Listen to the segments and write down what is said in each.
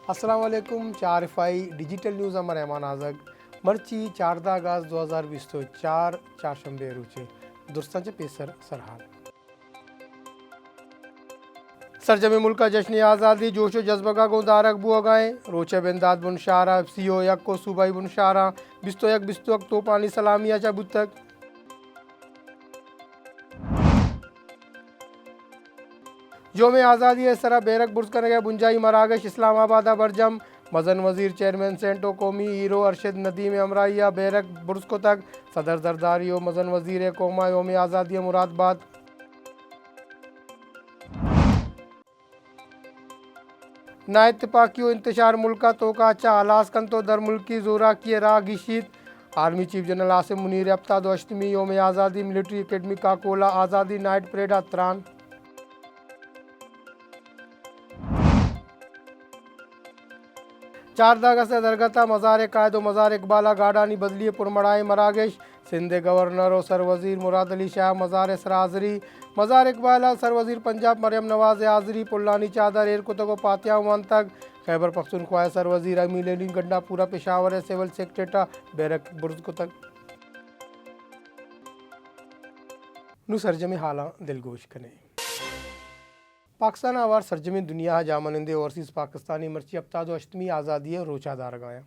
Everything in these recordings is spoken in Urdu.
السلام علیکم 4 ڈیجیٹل نیوز ہمارے امان آزگ مرچی 14 آغاز 2024 چارشنبے روچے درستان پیسر سرحال سرجم ملک کا جشن آزادی جوش و جذبہ کا گودارک بو گائیں روچے بنداد بنشارہ سی او یک کو صوبائی بنشارہ بستو یک تو پانی سلامیہ چا بتک یوم آزادی اس طرح بیرک برس کرنے بنجائی مراگش اسلام آباد برجم مزن وزیر چیئرمین سینٹو قومی ہیرو ارشد ندیم امرائیہ بیرک برس کو تک صدر زرداریو مزن وزیر قوما یوم آزادی مراد باد نا اتفاقیو انتشار ملکہ تو کا اچھا آلاس کن تو در ملکی زورا کی راہ گیشید army chief general Asim Munir ہفتہ اشتمی یوم آزادی ملٹری اکیڈمی کا کولا آزادی نائٹ پریڈ اتران 4 اگست درگتہ مزار قائد و مزار اقبالہ گاڈانی بدلی پرمڑائے مراگش سندھ گورنر و سر وزیر مراد علی شاہ مزار سرازری مزار اقبالہ سر وزیر پنجاب مریم نواز آزری پلانی چادر ایر کتگو پاتیا ون تک خیبر پختونخوا سر وزیر امیل علی گنڈا پورا پشاور سول سیکٹریٹا بیرک برز کو تک نو سرجمی حالاں دلگوش کنے پاکستان آوار سرجمی دنیا جامنندے اوورسیز پاکستانی مرچی ہفتہ اشتمی آزادی روچہ دار گایا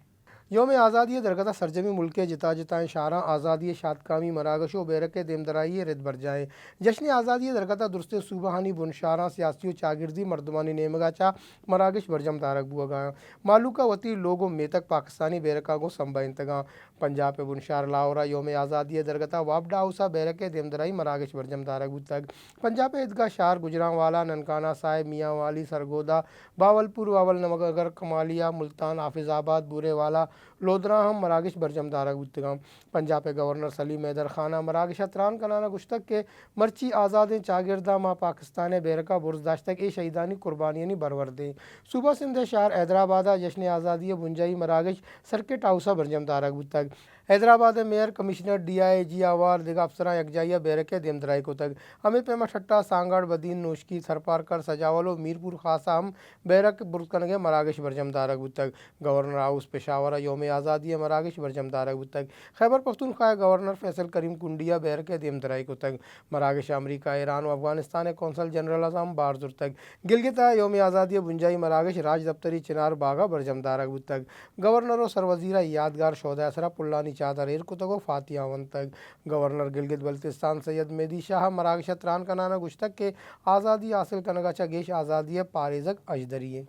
یوم آزادی درگتہ سرجمی ملک جتا جتائیں شارہ آزادی شادکامی مراگش و بیرک دیمدرائی رد بر جائیں جشن آزادی درگتہ درست صوبہانی بنشاراں سیاسی و چاگردی مردمانی نیمگا چا مراگش برجم تارک بو گایا معلوکہ وتی لوگوں میں تک پاکستانی بیرکا کو سنبا انتگاں پنجاب بنشار لاہورہ یوم آزادی درگتہ وابڈا ہاؤسا بیرک دیمدرائی مراگش برجم تارک بو تک پنجاب عیدگاہ شہر گجراں والا ننکانہ صاحب میاں والی سرگودا باولپور واول نگر کمالیہ ملتان حافظ آباد بورے والا لودرا ہم مراگش برجم دارک بتگام پنجاب گورنر سلیم حیدر خانہ مراگش اتران کنانا گشتک کے مرچی آزادیں چاگردہ ماں پاکستان بیرکا برزداشتک اے شہیدانی قربانیانی بروردیں صوبہ سندھ شہر حیدرآبادہ جشن آزادی بنجائی مراگش سرکٹ ہاؤسا برجم دارک بتگ Hyderabad mayor commissioner D I G آوار دیگا افسراں یکجائیہ بیرکے دیمدرائی کو تک ہمیں پیما ٹھٹا سانگڑ بدین نوشکی سرپارکر سجاولو میرپور خاصہ ہم بیرک برکنگے مراگش برجم دارک بتک گورنر ہاؤس پشاورہ یوم آزادی مراگش برجم دارک بتک خیبر پختونخوا گورنر فیصل کریم کنڈیا بیرکے دیمدرائی کو تک مراگش امریکہ ایران و افغانستان کونسل جنرل اعظم بارزر تک گلگتا یوم آزادی بنجائی مراگش راج دفتری چنار باغا برجم دارک بتک گورنر و سروزیرہ یادگار شہداء اسرا پلانی چادر ایر کتگو فاتحہ ون تک گورنر گلگت بلتستان سید مہدی شاہ مراگش اتران کنانا گشتک کے آزادی حاصل کنگا چا گیش آزادی پاریزک اجدریے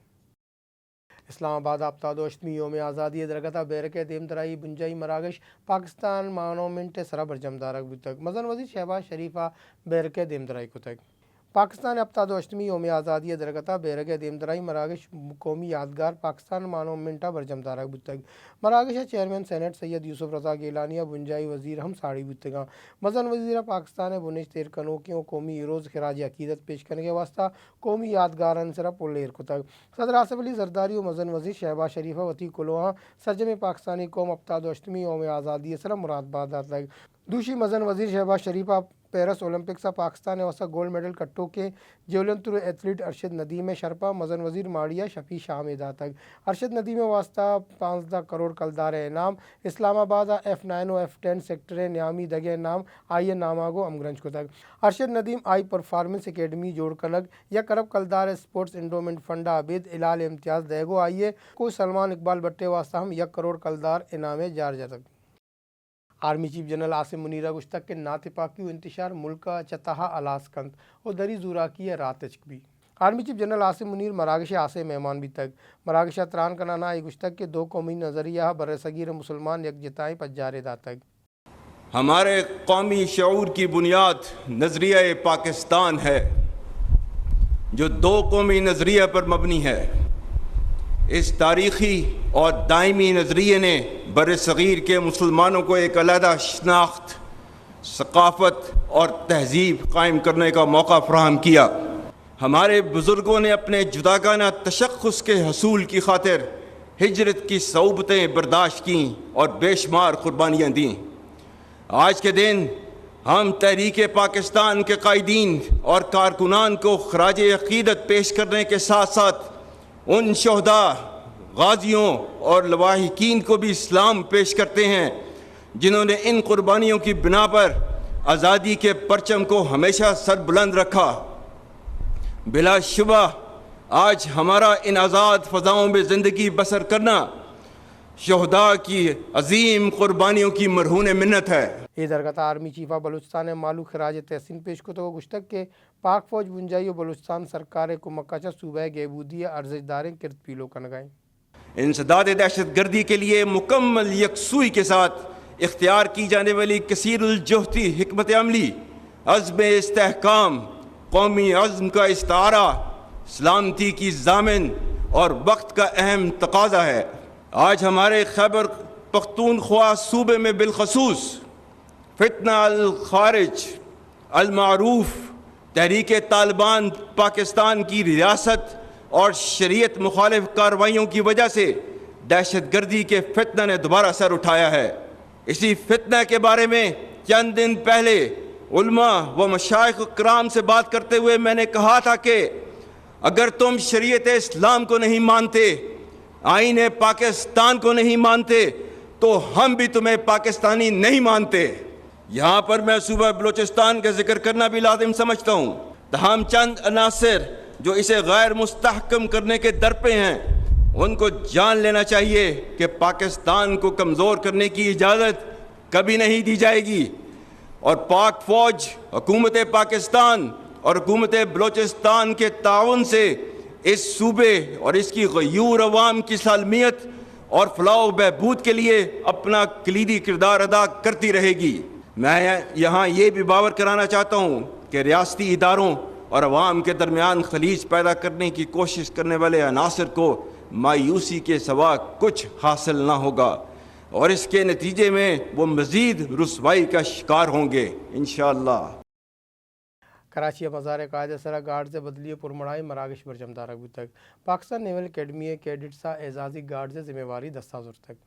اسلام آباد ہفتہ اشتمی یوم آزادی درگتہ بیرک دیمدرائی بنجائی مراگش پاکستان مانومنٹ سرا برجم دارک بتک مزن وزیر شہباز شریفہ بیرک دیمدرائی کو تک پاکستان ہفتہ اشتمی یوم آزادی درگتہ بیرک دیمدرائی مراگش قومی یادگار پاکستان مانومنٹا برجم دارک بتک مراگش چیئرمین سینٹ سید یوسف رضا گیلانیہ بنجائی وزیر ہم ساڑی بتگاں مزن وزیر پاکستان بنش تیر کنوکیوں قومی ہیروز خراج عقیدت پیش کرنے کے واسطہ قومی یادگار انسرا پلیر کو تک صدر آصف علی زرداری و مزن وزیر شہباز شریفہ وتی کلوہاں سرجم پاکستانی قوم ہفتہ اشتمی یوم آزادی سرا مراد باد تک دوشی مزن وزیر شہباز شریفہ پیرس اولمپک سا پاکستان واسطہ گولڈ میڈل کٹو کے جیولنتر ایتھلیٹ ارشد ندیم شرپا مزن وزیر ماڑیا شفیع شاہ تک ارشد ندیم واسطہ 15 کروڑ کلدار انعام اسلام آباد F9 و F10 سیکٹر نیامی دگے نام آئیے ناماگو امگرنج کو تک ارشد ندیم آئی پرفارمنس اکیڈمی جوڑ کنگ یا کرب کلدار اسپورٹس انڈومنٹ فنڈا عبید الال امتیاز دیگو آئیے کو سلمان اقبال بٹے واسطہ ہم 1 کروڑ کلدار انعام جارجہ تک army chief general Asim Munir گشتک کے ناتپاکیو انتشار ملکہ چتہا الاسکنت اور دری زورا کی رات بھی army chief general Asim Munir مراگش آسے مہمان بھی تک مراگش اتران کنانا ای گشتک کے 2 قومی نظریہ بر صغیر مسلمان یکجتائیں پجارے دا تک ہمارے قومی شعور کی بنیاد نظریہ پاکستان ہے جو 2 قومی نظریہ پر مبنی ہے اس تاریخی اور دائمی نظریے نے بر صغیر کے مسلمانوں کو ایک علیحدہ شناخت ثقافت اور تہذیب قائم کرنے کا موقع فراہم کیا ہمارے بزرگوں نے اپنے جداگانہ تشخص کے حصول کی خاطر ہجرت کی صعوبتیں برداشت کیں اور بے شمار قربانیاں دیں آج کے دن ہم تحریک پاکستان کے قائدین اور کارکنان کو خراج عقیدت پیش کرنے کے ساتھ ساتھ ان شہداء غازیوں اور لواحقین کو بھی سلام پیش کرتے ہیں جنہوں نے ان قربانیوں کی بنا پر آزادی کے پرچم کو ہمیشہ سر بلند رکھا۔ بلا شبہ آج ہمارا ان آزاد فضاؤں میں زندگی بسر کرنا شہداء کی عظیم قربانیوں کی مرہون منت ہے۔ یہ درگاہ army chief of Balochistan Malu خراج تحسین پیش کو تو گشتک کے پاک فوج بنجائی و بلوچستان سرکار کو مکہ صوبہ گیبودی ارزش داریں کرد پیلو کنگائیں۔ انسداد دہشت گردی کے لیے مکمل یکسوئی کے ساتھ اختیار کی جانے والی کثیر الجہتی حکمت عملی، عزم استحکام، قومی عزم کا استعارہ، سلامتی کی ضامن اور وقت کا اہم تقاضا ہے۔ آج ہمارے خیبر پختونخوا صوبے میں بالخصوص فتنہ الخارج المعروف تحریک طالبان پاکستان کی ریاست اور شریعت مخالف کارروائیوں کی وجہ سے دہشت گردی کے فتنہ نے دوبارہ سر اٹھایا ہے۔ اسی فتنہ کے بارے میں چند دن پہلے علماء و مشائخ کرام سے بات کرتے ہوئے میں نے کہا تھا کہ اگر تم شریعت اسلام کو نہیں مانتے، آئین پاکستان کو نہیں مانتے، تو ہم بھی تمہیں پاکستانی نہیں مانتے۔ یہاں پر میں صوبہ بلوچستان کا ذکر کرنا بھی لازم سمجھتا ہوں، تاہم چند عناصر جو اسے غیر مستحکم کرنے کے در پہ ہیں ان کو جان لینا چاہیے کہ پاکستان کو کمزور کرنے کی اجازت کبھی نہیں دی جائے گی، اور پاک فوج، حکومت پاکستان اور حکومت بلوچستان کے تعاون سے اس صوبے اور اس کی غیور عوام کی سالمیت اور فلاح و بہبود کے لیے اپنا کلیدی کردار ادا کرتی رہے گی۔ میں یہاں یہ بھی باور کرانا چاہتا ہوں کہ ریاستی اداروں اور عوام کے درمیان خلیج پیدا کرنے کی کوشش کرنے والے عناصر کو مایوسی کے سوا کچھ حاصل نہ ہوگا، اور اس کے نتیجے میں وہ مزید رسوائی کا شکار ہوں گے انشاءاللہ۔ کراچی مزار قائد سرا گارڈ سے بدلی پرمڑائی مراکش برجم دارک تک پاکستان نیول اکیڈمی کیڈٹسا اعزازی گارڈ سے ذمہ واری دستہ تک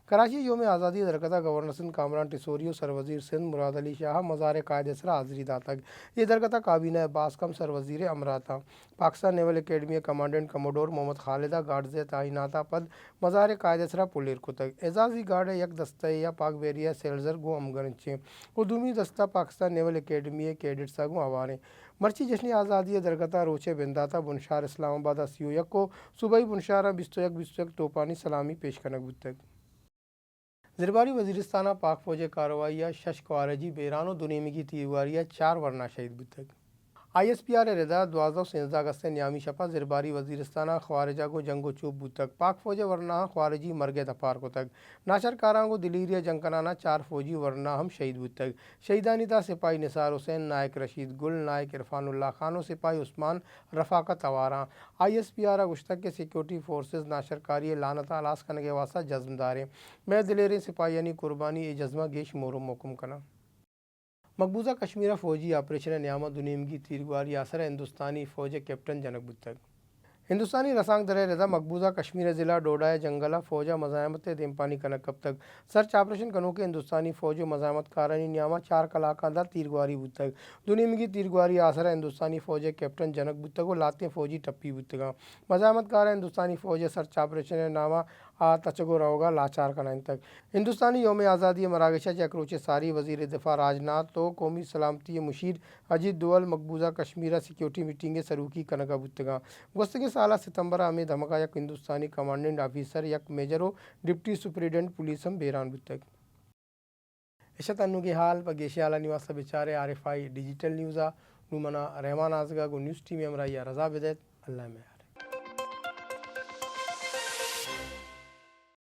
کراچی یوم آزادی درگاہ گورنر سندھ کامران ٹسوریو سر وزیر سندھ مراد علی شاہ مزار قائد سرا حاضری داتک یہ درگاہ کابینہ باسکم سر وزیر امراتا Pakistan naval academy commandant commodore Muhammad Khalid گارڈ سے تعیناتا پد مزار قائد سرا پولیر کو تک اعزازی گارڈ یک دستہ یا پاک بیریا سیلزر گو امگرنچے قدومی دستہ پاکستان نیول اکیڈمی کیڈٹسا گو آواریں مرچی جشن آزادی درگاہ روچے بنداتا بنشار اسلام آباد سیو یک کو صوبائی بنشارہ 21 توپانی سلامی پیش کنک تک زرباری وزیرستانہ پاک فوج کارروائیہ شش خوارجی بیران و دنیمی کی تیرواریہ 4 ورنہ شہید تک ISPR ردا 12 اگست نیامی شپا زرباری وزیرستانہ خوارجہ کو جنگو چوب تک پاک فوج ورنہ خوارجی مرگے دپار کو تک ناشر کاراں کو دلیریہ جنکنانہ 4 فوجی ورنہ ہم شہید تک شہیدانی دا سپاہی نثار حسین، نائک رشید گل، نائک عرفان اللہ خان و سپاہی عثمان رفاقت اواراں ISPR گشتک کے سیکیورٹی فورسز ناشر کاری لانتا لاس کنگے واسطہ جزم داریں میں دلیریں سپاہیانی قربانی ای جزمہ گیش مورم موکم کنا مقبوضہ کشمیرہ فوجی آپریشن نیامہ دنیمگی تیرگواری آسر ہندوستانی فوج کیپٹن جنک تک ہندوستانی رسانگ در رضا مقبوضہ کشمیر ضلع ڈوڈائے جنگلہ فوجہ مزاحمت دیمپانی کنک کب تک سرچ آپریشن کنو کے ہندوستانی فوج مزاحمت کارانی نیامہ 4 کلاکاں دا تیرگواری تک دنیمگی تیرگواری آسر ہندوستانی فوج کیپٹن جنک تک و لاتے فوجی ٹپی تگا مزاحمت کار ہندوستانی فوج سرچ آپریشن نامہ تچگو روگا لاچار کنائن تک ہندوستانی یوم آزادی مراکشہ چکروچ ساری وزیر دفاع راجناتھ تو قومی سلامتی مشیر اجیت دوول مقبوضہ کشمیرہ سیکیورٹی میٹنگ سروکی کنگا بتگا گستگی سالہ ستمبر میں دھمکا یک ہندوستانی کمانڈنٹ آفیسر یک میجر و ڈپٹی سپریڈنٹ پولیسم بیران بتگ اشت انو کی حال پگیشی آلہ نیواسہ بیچارے RFI ڈیجیٹل نیوزا نومنا رحمان آزگا گو نیوز ٹیم امرائیہ رضا بدیت اللہ میں